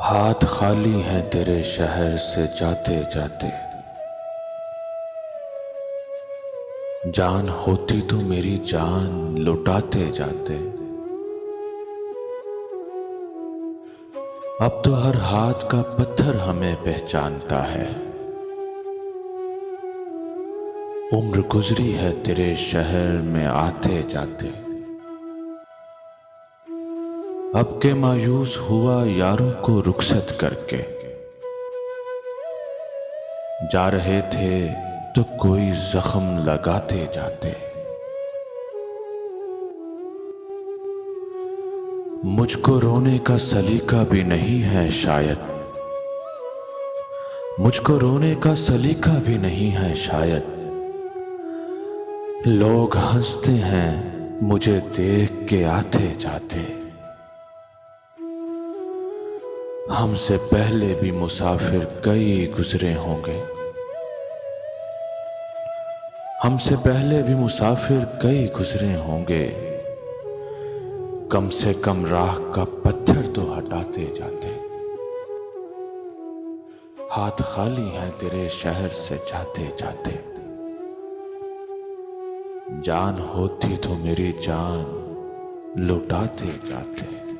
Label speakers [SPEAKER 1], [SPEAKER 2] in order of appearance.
[SPEAKER 1] हाथ खाली हैं तेरे शहर से जाते जाते। जान होती तो मेरी जान लुटाते जाते। अब तो हर हाथ का पत्थर हमें पहचानता है। उम्र गुजरी है तेरे शहर में आते जाते। अब के मायूस हुआ यारों को रुखसत करके। जा रहे थे तो कोई जख्म लगाते जाते। मुझको रोने का सलीका भी नहीं है शायद। मुझको रोने का सलीका भी नहीं है शायद। लोग हंसते हैं मुझे देख के आते जाते। हमसे पहले भी मुसाफिर कई गुजरे होंगे। हमसे पहले भी मुसाफिर कई गुजरे होंगे। कम से कम राह का पत्थर तो हटाते जाते। हाथ खाली हैं तेरे शहर से जाते जाते। जान होती तो मेरी जान लुटाते जाते।